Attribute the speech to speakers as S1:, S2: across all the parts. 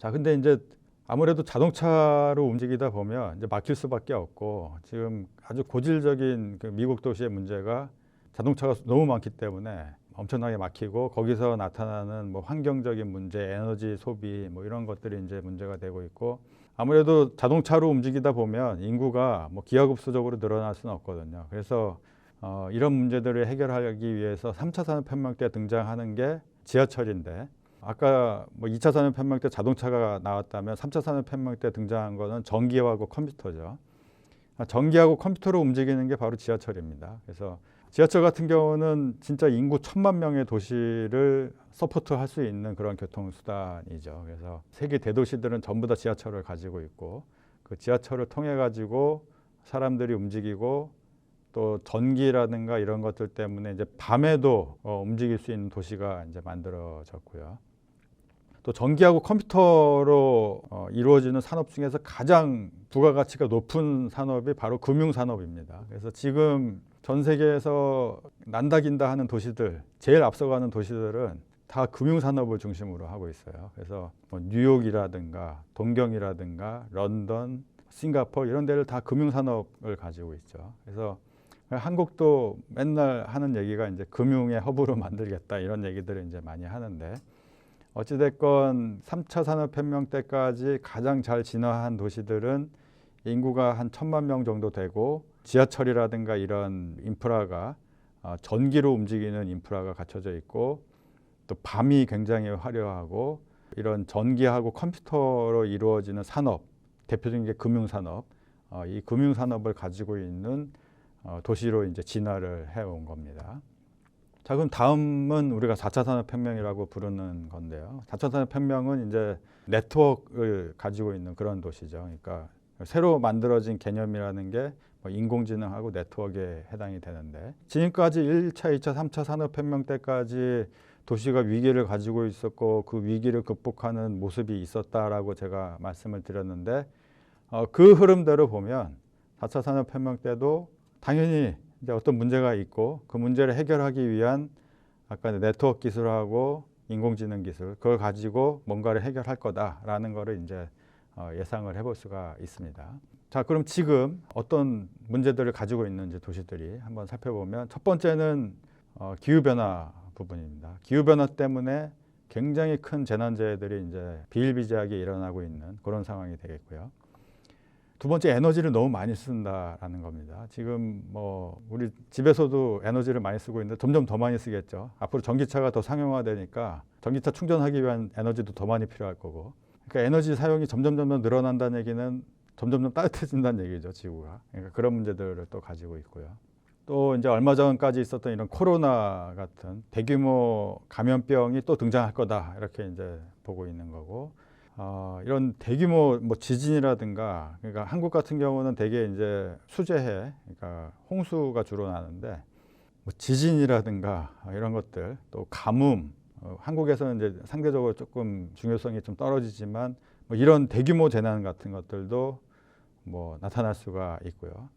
S1: 자, 근데 이제 아무래도 자동차로 움직이다 보면 이제 막힐 수밖에 없고 지금 아주 고질적인 그 미국 도시의 문제가 자동차가 너무 많기 때문에 엄청나게 막히고 거기서 나타나는 뭐 환경적인 문제, 에너지 소비 뭐 이런 것들이 이제 문제가 되고 있고 아무래도 자동차로 움직이다 보면 인구가 뭐 기하급수적으로 늘어날 수는 없거든요. 그래서 이런 문제들을 해결하기 위해서 3차 산업혁명 때 등장하는 게 지하철인데 아까 뭐 2차 산업혁명 때 자동차가 나왔다면 3차 산업혁명 때 등장한 거는 전기하고 컴퓨터죠. 전기하고 컴퓨터로 움직이는 게 바로 지하철입니다. 그래서 지하철 같은 경우는 진짜 인구 1,000만 명의 도시를 서포트할 수 있는 그런 교통수단이죠. 그래서 세계 대도시들은 전부 다 지하철을 가지고 있고 그 지하철을 통해 가지고 사람들이 움직이고 또 전기라든가 이런 것들 때문에 이제 밤에도 움직일 수 있는 도시가 이제 만들어졌고요. 또 전기하고 컴퓨터로 이루어지는 산업 중에서 가장 부가가치가 높은 산업이 바로 금융산업입니다. 그래서 지금 전 세계에서 난다긴다 하는 도시들, 제일 앞서가는 도시들은 다 금융산업을 중심으로 하고 있어요. 그래서 뭐 뉴욕이라든가 동경이라든가 런던, 싱가포르 이런 데를 다 금융산업을 가지고 있죠. 그래서 한국도 맨날 하는 얘기가 이제 금융의 허브로 만들겠다 이런 얘기들을 이제 많이 하는데 어찌됐건 3차 산업혁명 때까지 가장 잘 진화한 도시들은 인구가 한 1,000만 명 정도 되고 지하철이라든가 이런 인프라가 전기로 움직이는 인프라가 갖춰져 있고 또 밤이 굉장히 화려하고 이런 전기하고 컴퓨터로 이루어지는 산업, 대표적인 게 금융산업, 이 금융산업을 가지고 있는 도시로 이제 진화를 해온 겁니다. 자, 그럼 다음은 우리가 4차 산업혁명이라고 부르는 건데요. 4차 산업혁명은 이제 네트워크를 가지고 있는 그런 도시죠. 그러니까 새로 만들어진 개념이라는 게 뭐 인공지능하고 네트워크에 해당이 되는데 지금까지 1차, 2차, 3차 산업혁명 때까지 도시가 위기를 가지고 있었고 그 위기를 극복하는 모습이 있었다라고 제가 말씀을 드렸는데 그 흐름대로 보면 4차 산업혁명 때도 당연히 이제 어떤 문제가 있고 그 문제를 해결하기 위한 아까 네트워크 기술하고 인공지능 기술 그걸 가지고 뭔가를 해결할 거다라는 거를 이제 예상을 해볼 수가 있습니다. 자, 그럼 지금 어떤 문제들을 가지고 있는지 도시들이 한번 살펴보면 첫 번째는 기후변화 부분입니다. 기후변화 때문에 굉장히 큰 재난재해들이 이제 비일비재하게 일어나고 있는 그런 상황이 되겠고요. 두 번째, 에너지를 너무 많이 쓴다라는 겁니다. 지금 뭐 우리 집에서도 에너지를 많이 쓰고 있는데 점점 더 많이 쓰겠죠. 앞으로 전기차가 더 상용화되니까 전기차 충전하기 위한 에너지도 더 많이 필요할 거고. 그러니까 에너지 사용이 점점 늘어난다는 얘기는 점점 따뜻해진다는 얘기죠, 지구가. 그러니까 그런 문제들을 또 가지고 있고요. 또 이제 얼마 전까지 있었던 이런 코로나 같은 대규모 감염병이 또 등장할 거다 이렇게 이제 보고 있는 거고. 이런 대규모 뭐 지진이라든가 그러니까 한국 같은 경우는 대개 이제 수재해 그러니까 홍수가 주로 나는데 뭐 지진이라든가 이런 것들 또 가뭄 한국에서는 이제 상대적으로 조금 중요성이 좀 떨어지지만 뭐 이런 대규모 재난 같은 것들도 뭐 나타날 수가 있고요.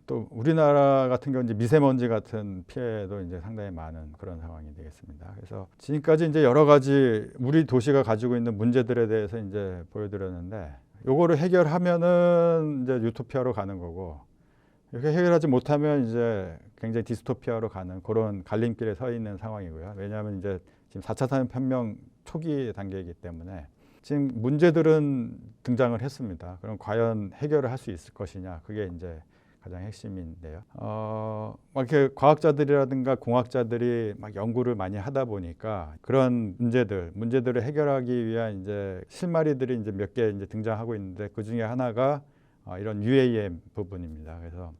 S1: 또 우리나라 같은 경우 이제 미세먼지 같은 피해도 이제 상당히 많은 그런 상황이 되겠습니다. 그래서 지금까지 이제 여러 가지 우리 도시가 가지고 있는 문제들에 대해서 이제 보여드렸는데 요거를 해결하면은 이제 유토피아로 가는 거고 이렇게 해결하지 못하면 이제 굉장히 디스토피아로 가는 그런 갈림길에 서 있는 상황이고요. 왜냐하면 이제 지금 4차 산업혁명 초기 단계이기 때문에 지금 문제들은 등장을 했습니다. 그럼 과연 해결을 할 수 있을 것이냐 그게 이제 가장 핵심인데요. 막 이렇게 과학자들이라든가 공학자들이 막 연구를 많이 하다 보니까 그런 문제들을 해결하기 위한 이제 실마리들이 이제 몇 개 이제 등장하고 있는데 그 중에 하나가 이런 UAM 부분입니다. 그래서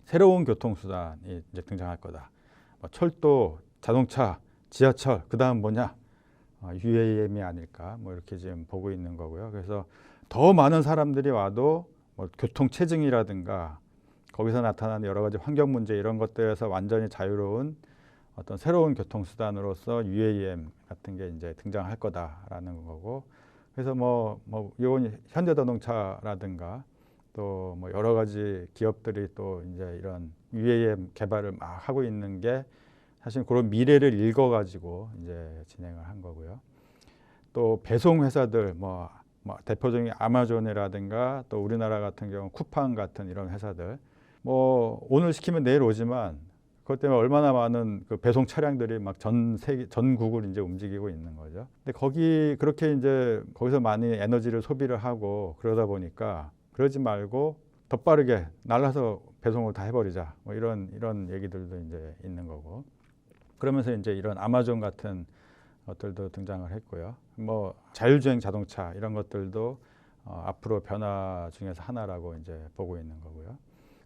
S1: 새로운 교통수단이 이제 등장할 거다. 뭐 철도, 자동차, 지하철, 그 다음 뭐냐? UAM이 아닐까? 뭐 이렇게 지금 보고 있는 거고요. 그래서 더 많은 사람들이 와도 뭐 교통 체증이라든가 거기서 나타나는 여러 가지 환경 문제 이런 것들에서 완전히 자유로운 어떤 새로운 교통수단으로서 UAM 같은 게 이제 등장할 거다라는 거고 그래서 뭐 이건 현대자동차라든가 또 뭐 여러 가지 기업들이 또 이제 이런 UAM 개발을 막 하고 있는 게 사실 그런 미래를 읽어가지고 이제 진행을 한 거고요. 또 배송 회사들 뭐 대표적인 아마존이라든가 또 우리나라 같은 경우 쿠팡 같은 이런 회사들 뭐 오늘 시키면 내일 오지만 그것 때문에 얼마나 많은 그 배송 차량들이 막 전 세계 전국을 이제 움직이고 있는 거죠. 근데 그렇게 이제 거기서 많이 에너지를 소비를 하고 그러다 보니까 그러지 말고 더 빠르게 날라서 배송을 다 해버리자. 뭐 이런 얘기들도 이제 있는 거고. 그러면서 이제 이런 아마존 같은 것들도 등장을 했고요. 뭐 자율주행 자동차 이런 것들도 앞으로 변화 중에서 하나라고 이제 보고 있는 거고요.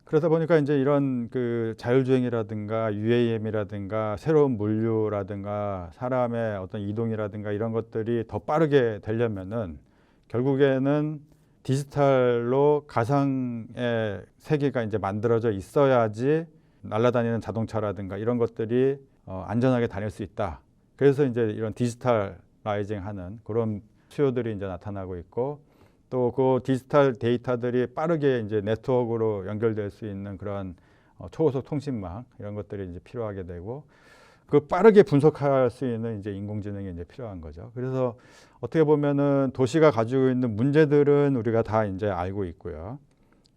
S1: 그러다 보니까 이제 이런 그 자율주행이라든가 UAM이라든가 새로운 물류라든가 사람의 어떤 이동이라든가 이런 것들이 더 빠르게 되려면은 결국에는 디지털로 가상의 세계가 이제 만들어져 있어야지 날아다니는 자동차라든가 이런 것들이 안전하게 다닐 수 있다. 그래서 이제 이런 디지털라이징하는 그런 수요들이 이제 나타나고 있고 또 그 디지털 데이터들이 빠르게 이제 네트워크로 연결될 수 있는 그런 초고속 통신망 이런 것들이 이제 필요하게 되고 그 빠르게 분석할 수 있는 이제 인공지능이 이제 필요한 거죠. 그래서 어떻게 보면은 도시가 가지고 있는 문제들은 우리가 다 이제 알고 있고요.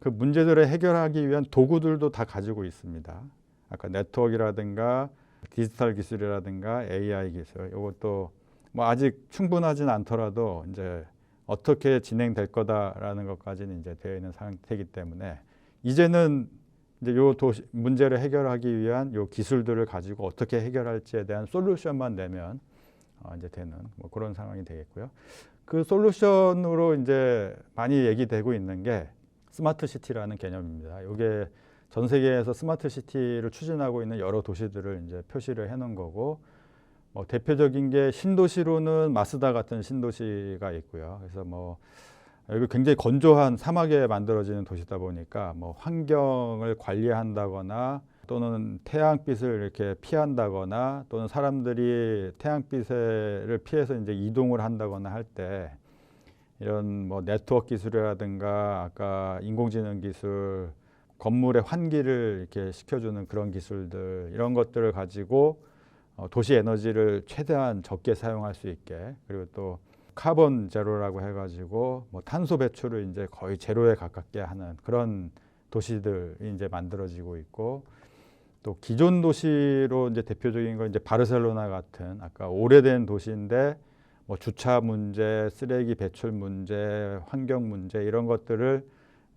S1: 그 문제들을 해결하기 위한 도구들도 다 가지고 있습니다. 아까 네트워크라든가 디지털 기술이라든가 AI 기술 이것도 뭐 아직 충분하진 않더라도 이제 어떻게 진행될 거다라는 것까지는 이제 되어 있는 상태이기 때문에 이제는 이제 요 문제를 해결하기 위한 요 기술들을 가지고 어떻게 해결할지에 대한 솔루션만 내면 이제 되는 뭐 그런 상황이 되겠고요. 그 솔루션으로 이제 많이 얘기되고 있는 게 스마트 시티라는 개념입니다. 이게 전 세계에서 스마트 시티를 추진하고 있는 여러 도시들을 이제 표시를 해놓은 거고, 대표적인 게 신도시로는 마스다 같은 신도시가 있고요. 그래서 뭐 여기 굉장히 건조한 사막에 만들어지는 도시다 보니까 뭐 환경을 관리한다거나 또는 태양빛을 이렇게 피한다거나 또는 사람들이 태양빛을 피해서 이제 이동을 한다거나 할 때 이런 뭐 네트워크 기술이라든가 아까 인공지능 기술, 건물의 환기를 이렇게 시켜주는 그런 기술들 이런 것들을 가지고 도시 에너지를 최대한 적게 사용할 수 있게 그리고 또 카본 제로라고 해가지고 뭐 탄소 배출을 이제 거의 제로에 가깝게 하는 그런 도시들이 이제 만들어지고 있고 또 기존 도시로 이제 대표적인 건 이제 바르셀로나 같은 아까 오래된 도시인데 뭐 주차 문제, 쓰레기 배출 문제, 환경 문제 이런 것들을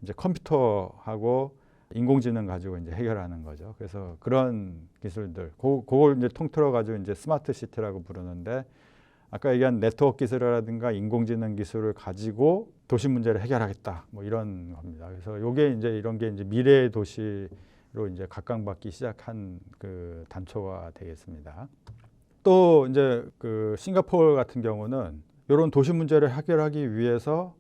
S1: 이제 컴퓨터하고 인공지능 가지고 이제 해결하는 거죠. 그래서 그런 기술들, 그걸 이제 통틀어 가지고 이제 스마트 시티라고 부르는데 아까 얘기한 네트워크 기술이라든가 인공지능 기술을 가지고 도시 문제를 해결하겠다. 뭐 이런 겁니다. 그래서 요게 이제 이런 게 이제 미래의 도시로 이제 각광받기 시작한 그 단초가 되겠습니다. 또 이제 그 싱가포르 같은 경우는 이런 도시 문제를 해결하기 위해서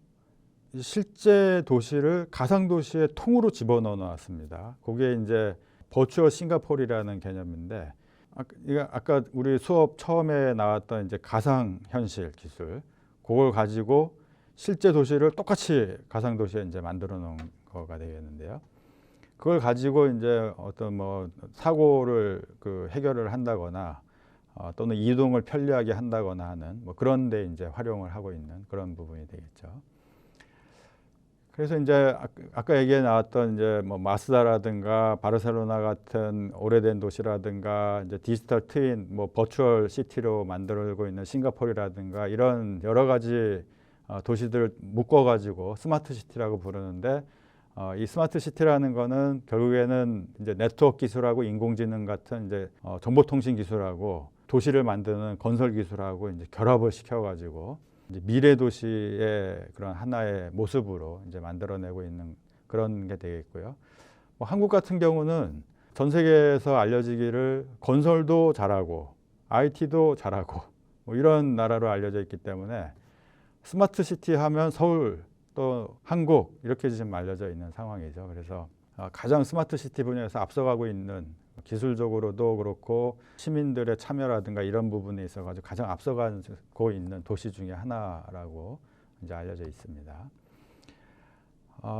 S1: 실제 도시를 가상 도시의 통으로 집어넣어 놨습니다. 그게 이제 버추얼 싱가포르라는 개념인데 아까 우리 수업 처음에 나왔던 이제 가상 현실 기술 그걸 가지고 실제 도시를 똑같이 가상 도시에 이제 만들어 놓은 거가 되겠는데요. 그걸 가지고 이제 어떤 뭐 사고를 그 해결을 한다거나 또는 이동을 편리하게 한다거나 하는 뭐 그런 데 이제 활용을 하고 있는 그런 부분이 되겠죠. 그래서 이제 아까 얘기에 나왔던 이제 뭐 마스다라든가 바르셀로나 같은 오래된 도시라든가 이제 디지털 트윈, 뭐 버추얼 시티로 만들고 있는 싱가포르라든가 이런 여러 가지 도시들을 묶어가지고 스마트 시티라고 부르는데 이 스마트 시티라는 거는 결국에는 이제 네트워크 기술하고 인공지능 같은 이제 정보통신 기술하고 도시를 만드는 건설 기술하고 이제 결합을 시켜가지고 이제 미래 도시의 그런 하나의 모습으로 이제 만들어내고 있는 그런 게 되겠고요. 뭐 한국 같은 경우는 전 세계에서 알려지기를 건설도 잘하고 IT도 잘하고 뭐 이런 나라로 알려져 있기 때문에 스마트 시티 하면 서울 또 한국 이렇게 지금 알려져 있는 상황이죠. 그래서 가장 스마트 시티 분야에서 앞서가고 있는 기술적으로도 그렇고 시민들의 참여라든가 이런 부분에 있어가지고 가장 앞서가고 있는 도시 중에 하나라고 이제 알려져 있습니다.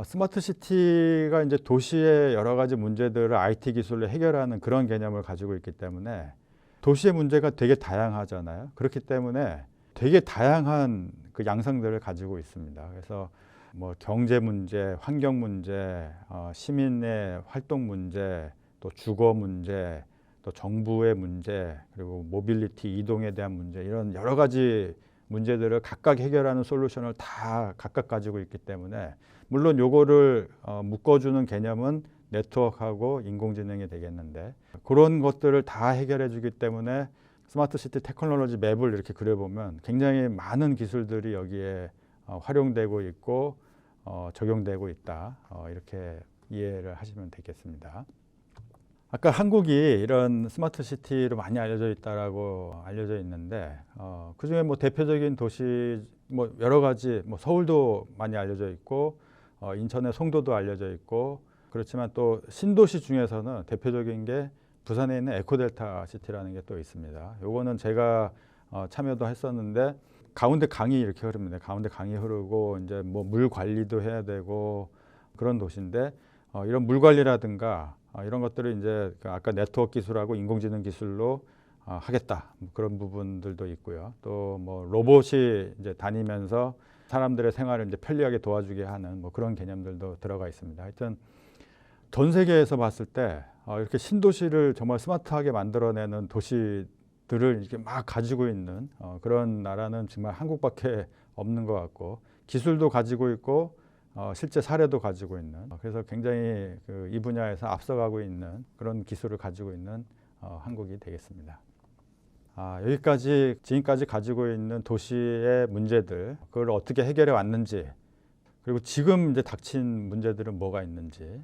S1: 스마트 시티가 이제 도시의 여러 가지 문제들을 IT 기술로 해결하는 그런 개념을 가지고 있기 때문에 도시의 문제가 되게 다양하잖아요. 그렇기 때문에 되게 다양한 그 양상들을 가지고 있습니다. 그래서 뭐 경제 문제, 환경 문제, 시민의 활동 문제, 또 주거 문제, 또 정부의 문제, 그리고 모빌리티 이동에 대한 문제, 이런 여러 가지 문제들을 각각 해결하는 솔루션을 다 각각 가지고 있기 때문에, 물론 요거를 묶어주는 개념은 네트워크하고 인공지능이 되겠는데, 그런 것들을 다 해결해 주기 때문에 스마트 시티 테크놀로지 맵을 이렇게 그려보면 굉장히 많은 기술들이 여기에 활용되고 있고 적용되고 있다, 이렇게 이해를 하시면 되겠습니다. 아까 한국이 이런 스마트 시티로 많이 알려져 있다라고 알려져 있는데, 그중에 뭐 대표적인 도시 뭐 여러 가지, 뭐 서울도 많이 알려져 있고 인천의 송도도 알려져 있고, 그렇지만 또 신도시 중에서는 대표적인 게 부산에 있는 에코델타 시티라는 게 또 있습니다. 요거는 제가 참여도 했었는데, 가운데 강이 이렇게 흐릅니다. 가운데 강이 흐르고 이제 뭐 물 관리도 해야 되고 그런 도시인데, 이런 물 관리라든가 이런 것들을 이제 아까 네트워크 기술하고 인공지능 기술로 하겠다, 그런 부분들도 있고요. 또 뭐 로봇이 이제 다니면서 사람들의 생활을 이제 편리하게 도와주게 하는 뭐 그런 개념들도 들어가 있습니다. 하여튼 전 세계에서 봤을 때 이렇게 신도시를 정말 스마트하게 만들어내는 도시들을 이렇게 막 가지고 있는 그런 나라는 정말 한국밖에 없는 것 같고, 기술도 가지고 있고 실제 사례도 가지고 있는, 그래서 굉장히 이 분야에서 앞서가고 있는 그런 기술을 가지고 있는 한국이 되겠습니다. 여기까지 지금까지 가지고 있는 도시의 문제들, 그걸 어떻게 해결해 왔는지, 그리고 지금 이제 닥친 문제들은 뭐가 있는지,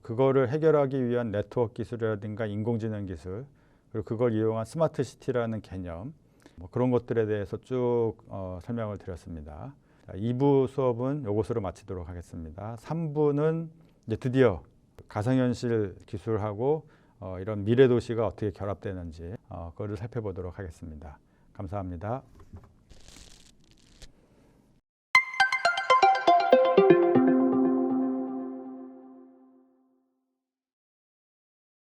S1: 그거를 해결하기 위한 네트워크 기술이라든가 인공지능 기술, 그리고 그걸 이용한 스마트 시티라는 개념, 뭐 그런 것들에 대해서 쭉 설명을 드렸습니다. 2부 수업은 이것으로 마치도록 하겠습니다. 3부는 이제 드디어 가상현실 기술하고 이런 미래 도시가 어떻게 결합되는지 그거를 살펴보도록 하겠습니다. 감사합니다.